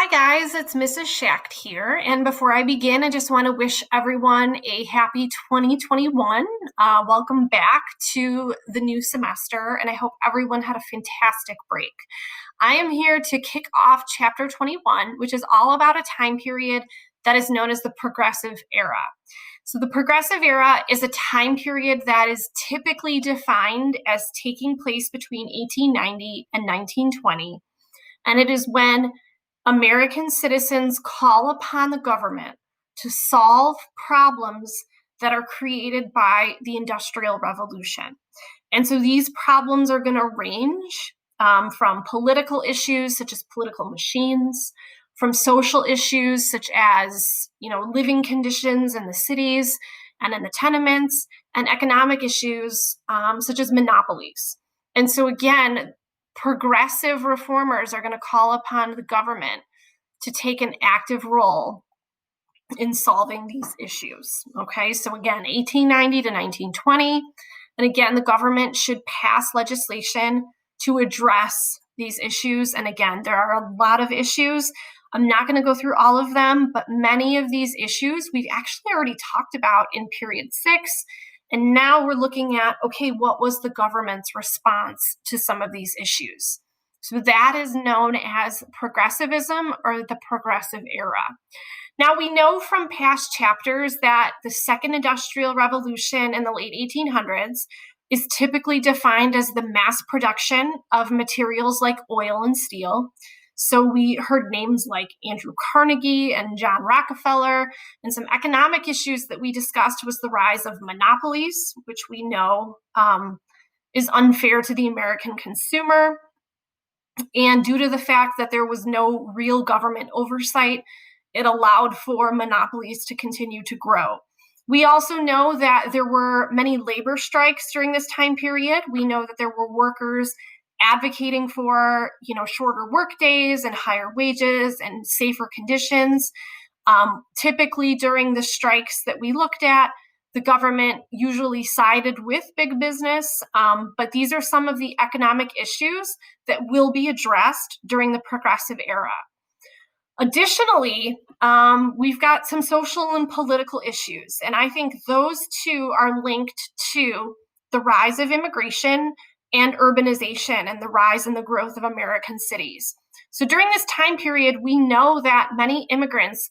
Hi guys, it's Mrs. Schacht here. And before I begin, I just want to wish everyone a happy 2021. Welcome back to the new semester, and I hope everyone had a fantastic break. I am here to kick off chapter 21, which is all about a time period that is known as the Progressive Era. So the Progressive Era is a time period that is typically defined as taking place between 1890 and 1920, and it is when American citizens call upon the government to solve problems that are created by the Industrial Revolution. And so these problems are going to range from political issues such as political machines, from social issues such as living conditions in the cities and in the tenements, and economic issues such as monopolies. And so again, progressive reformers are going to call upon the government to take an active role in solving these issues. Okay, so again, 1890 to 1920. And again, the government should pass legislation to address these issues. And again, there are a lot of issues. I'm not going to go through all of them, but many of these issues we've actually already talked about in period 6. And now we're looking at, okay, what was the government's response to some of these issues? So that is known as progressivism or the Progressive Era. Now, we know from past chapters that the Second Industrial Revolution in the late 1800s is typically defined as the mass production of materials like oil and steel. So we heard names like Andrew Carnegie and John Rockefeller, and some economic issues that we discussed was the rise of monopolies, which we know is unfair to the American consumer. And due to the fact that there was no real government oversight, it allowed for monopolies to continue to grow. We also know that there were many labor strikes during this time period. We know that there were workers advocating for, shorter work days and higher wages and safer conditions. Typically during the strikes that we looked at, the government usually sided with big business, but these are some of the economic issues that will be addressed during the Progressive Era. Additionally, we've got some social and political issues, and I think those two are linked to the rise of immigration and urbanization and the rise and the growth of American cities. So during this time period, we know that many immigrants,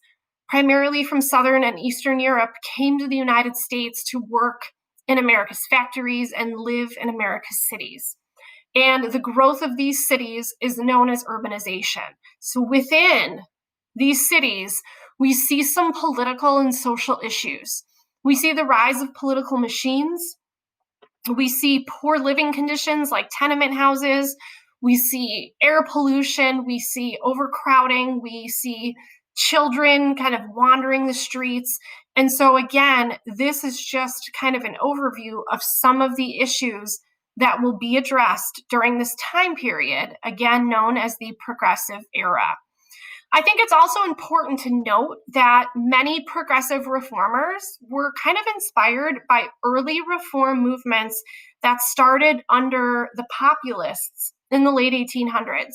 primarily from Southern and Eastern Europe, came to the United States to work in America's factories and live in America's cities. And the growth of these cities is known as urbanization. So within these cities, we see some political and social issues. We see the rise of political machines. We see poor living conditions like tenement houses. We see air pollution. We see overcrowding. We see children kind of wandering the streets. And so again, this is just kind of an overview of some of the issues that will be addressed during this time period, again known as the Progressive Era. I think it's also important to note that many progressive reformers were kind of inspired by early reform movements that started under the populists in the late 1800s.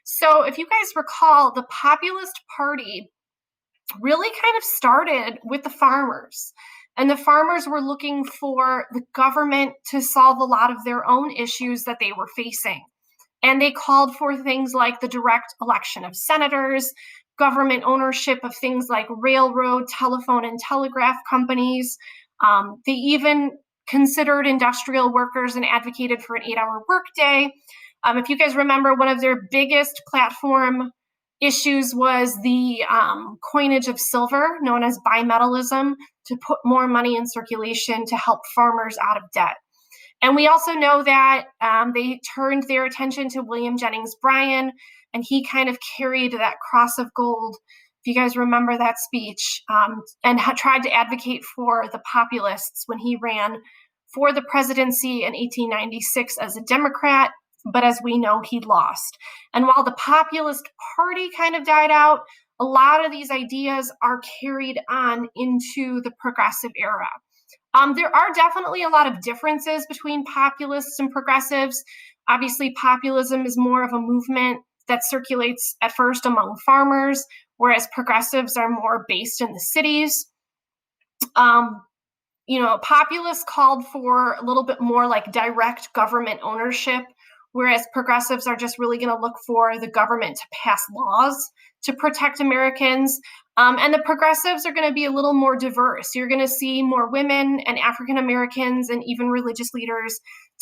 So if you guys recall, the Populist Party really kind of started with the farmers. And the farmers were looking for the government to solve a lot of their own issues that they were facing. And they called for things like the direct election of senators, government ownership of things like railroad, telephone, and telegraph companies. They even considered industrial workers and advocated for an 8-hour workday. If you guys remember, one of their biggest platform issues was the coinage of silver, known as bimetallism, to put more money in circulation to help farmers out of debt. And we also know that they turned their attention to William Jennings Bryan, and he kind of carried that cross of gold, if you guys remember that speech, and tried to advocate for the populists when he ran for the presidency in 1896 as a Democrat, but as we know, he lost. And while the Populist Party kind of died out, a lot of these ideas are carried on into the Progressive Era. There are definitely a lot of differences between populists and progressives. Obviously, populism is more of a movement that circulates at first among farmers, whereas progressives are more based in the cities. Populists called for a little bit more like direct government ownership, whereas progressives are just really going to look for the government to pass laws to protect Americans. And the progressives are going to be a little more diverse. You're going to see more women and African Americans and even religious leaders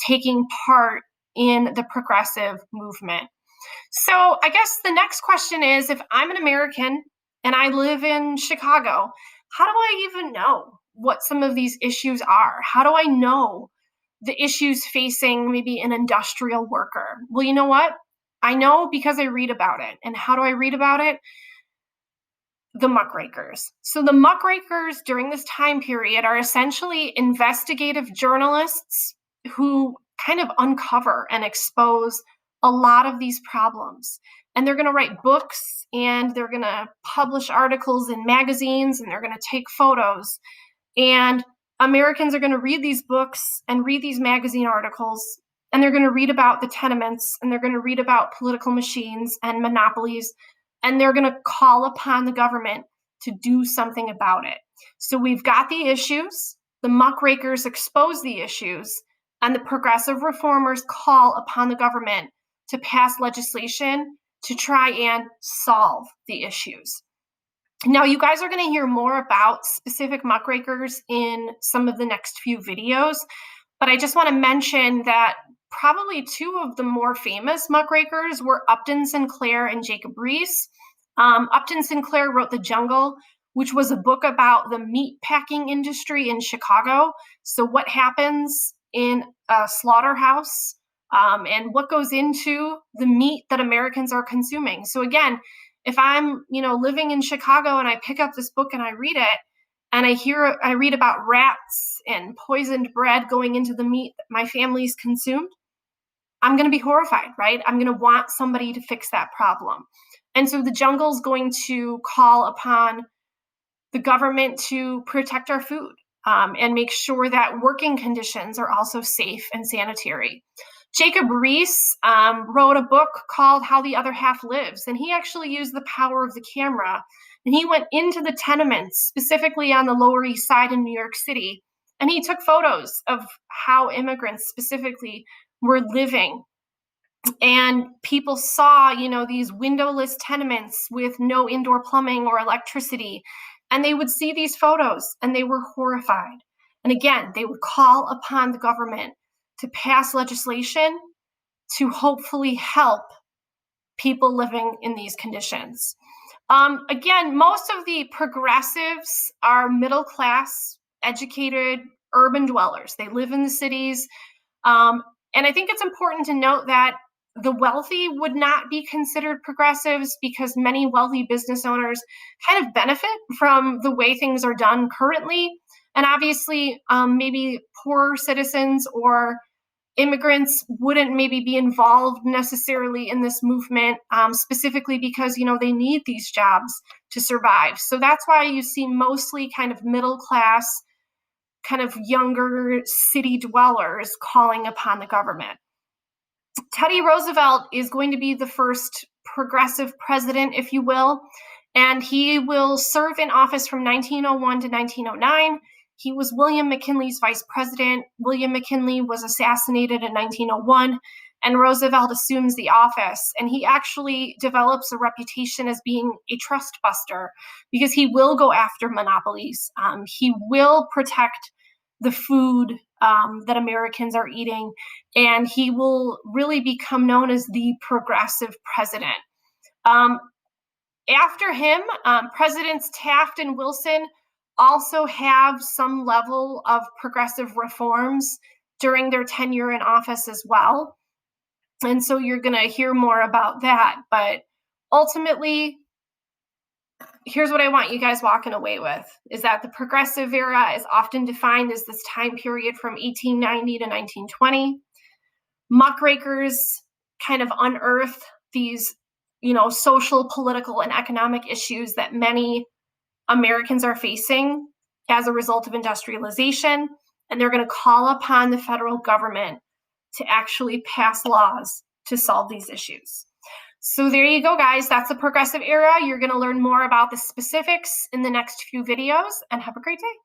taking part in the progressive movement. So I guess the next question is, if I'm an American and I live in Chicago, how do I even know what some of these issues are? How do I know the issues facing maybe an industrial worker? Well, you know what? I know because I read about it. And how do I read about it? The Muckrakers. So the Muckrakers during this time period are essentially investigative journalists who kind of uncover and expose a lot of these problems. And they're going to write books and they're going to publish articles in magazines and they're going to take photos. And Americans are going to read these books and read these magazine articles, and they're going to read about the tenements, and they're going to read about political machines and monopolies, and they're going to call upon the government to do something about it. So we've got the issues, the Muckrakers expose the issues, and the progressive reformers call upon the government to pass legislation to try and solve the issues. Now, you guys are going to hear more about specific Muckrakers in some of the next few videos, but I just want to mention that probably two of the more famous Muckrakers were Upton Sinclair and Jacob Riis. Upton Sinclair wrote The Jungle, which was a book about the meat packing industry in Chicago. So what happens in a slaughterhouse and what goes into the meat that Americans are consuming. So again, if I'm, living in Chicago and I pick up this book and I read it, and I read about rats and poisoned bread going into the meat that my family's consumed, I'm going to be horrified, right? I'm going to want somebody to fix that problem. And so The Jungle's going to call upon the government to protect our food and make sure that working conditions are also safe and sanitary. Jacob Riis wrote a book called How the Other Half Lives, and he actually used the power of the camera, and he went into the tenements, specifically on the Lower East Side in New York City, and he took photos of how immigrants specifically were living. And people saw, these windowless tenements with no indoor plumbing or electricity, and they would see these photos and they were horrified. And again, they would call upon the government to pass legislation to hopefully help people living in these conditions. Again, most of the progressives are middle class, educated, urban dwellers. They live in the cities. And I think it's important to note that the wealthy would not be considered progressives because many wealthy business owners kind of benefit from the way things are done currently. And obviously, maybe poor citizens or immigrants wouldn't maybe be involved necessarily in this movement, specifically because, they need these jobs to survive. So that's why you see mostly kind of middle class, kind of younger city dwellers calling upon the government. Teddy Roosevelt is going to be the first progressive president, if you will, and he will serve in office from 1901 to 1909. He was William McKinley's vice president. William McKinley was assassinated in 1901, and Roosevelt assumes the office. And he actually develops a reputation as being a trust buster because he will go after monopolies. He will protect the food that Americans are eating, and he will really become known as the progressive president. After him, Presidents Taft and Wilson also have some level of progressive reforms during their tenure in office as well. And so you're going to hear more about that. But ultimately, here's what I want you guys walking away with, is that the progressive era is often defined as this time period from 1890 to 1920. Muckrakers kind of unearth these, social, political, and economic issues that many Americans are facing as a result of industrialization, and they're going to call upon the federal government to actually pass laws to solve these issues. So there you go, guys. That's the progressive era. You're going to learn more about the specifics in the next few videos, and have a great day.